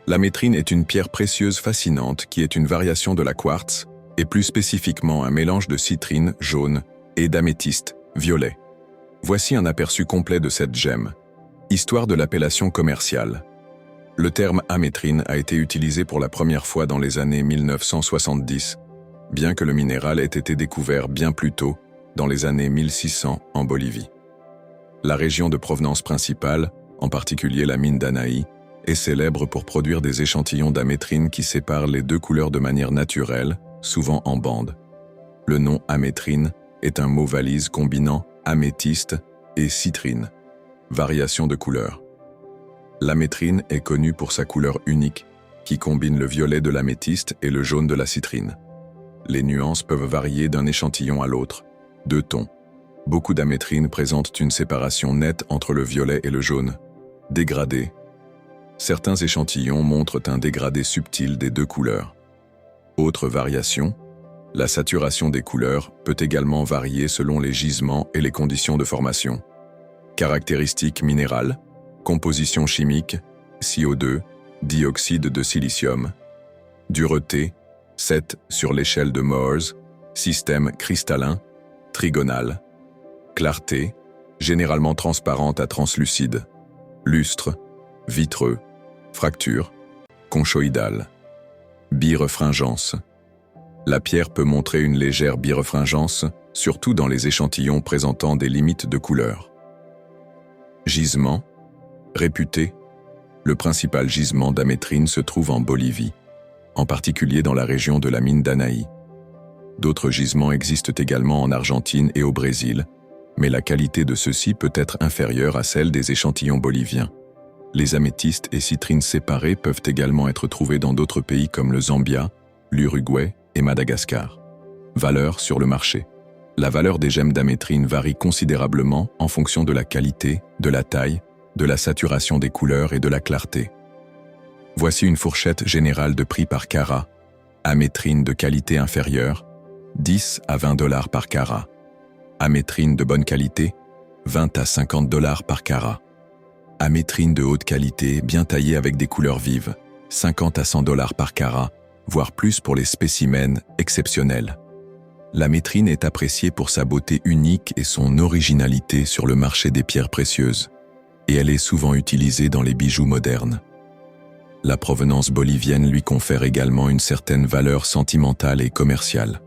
L'amétrine est une pierre précieuse fascinante qui est une variation de la quartz et plus spécifiquement un mélange de citrine, jaune, et d'améthyste, violet. Voici un aperçu complet de cette gemme. Histoire de l'appellation commerciale. Le terme amétrine a été utilisé pour la première fois dans les années 1970, bien que le minéral ait été découvert bien plus tôt, dans les années 1600 en Bolivie. La région de provenance principale, en particulier la mine d'Anaí, est célèbre pour produire des échantillons d'amétrine qui séparent les deux couleurs de manière naturelle, souvent en bande. Le nom amétrine est un mot valise combinant améthyste et citrine, variation de couleur. L'amétrine est connue pour sa couleur unique, qui combine le violet de l'améthyste et le jaune de la citrine. Les nuances peuvent varier d'un échantillon à l'autre, 2 tons. Beaucoup d'amétrines présentent une séparation nette entre le violet et le jaune, dégradé. Certains échantillons montrent un dégradé subtil des 2 couleurs. Autre variation, la saturation des couleurs peut également varier selon les gisements et les conditions de formation. Caractéristiques minérales, composition chimique, CO2, dioxyde de silicium. Dureté, 7 sur l'échelle de Mohs, système cristallin, trigonal. Clarté, généralement transparente à translucide. Lustre, vitreux. Fracture, conchoïdale. Birefringence. La pierre peut montrer une légère birefringence, surtout dans les échantillons présentant des limites de couleur. Gisement, réputé. Le principal gisement d'amétrine se trouve en Bolivie, en particulier dans la région de la mine d'Anaí. D'autres gisements existent également en Argentine et au Brésil, mais la qualité de ceux-ci peut être inférieure à celle des échantillons boliviens. Les améthystes et citrines séparées peuvent également être trouvés dans d'autres pays comme le Zambia, l'Uruguay et Madagascar. Valeur sur le marché. La valeur des gemmes d'amétrine varie considérablement en fonction de la qualité, de la taille, de la saturation des couleurs et de la clarté. Voici une fourchette générale de prix par carat. Amétrine de qualité inférieure, 10 à 20 $ par carat. Amétrine de bonne qualité, 20 à 50 $ par carat. Amétrine de haute qualité, bien taillée avec des couleurs vives, 50 à 100 $ par carat, voire plus pour les spécimens exceptionnels. L'amétrine est appréciée pour sa beauté unique et son originalité sur le marché des pierres précieuses, et elle est souvent utilisée dans les bijoux modernes. La provenance bolivienne lui confère également une certaine valeur sentimentale et commerciale.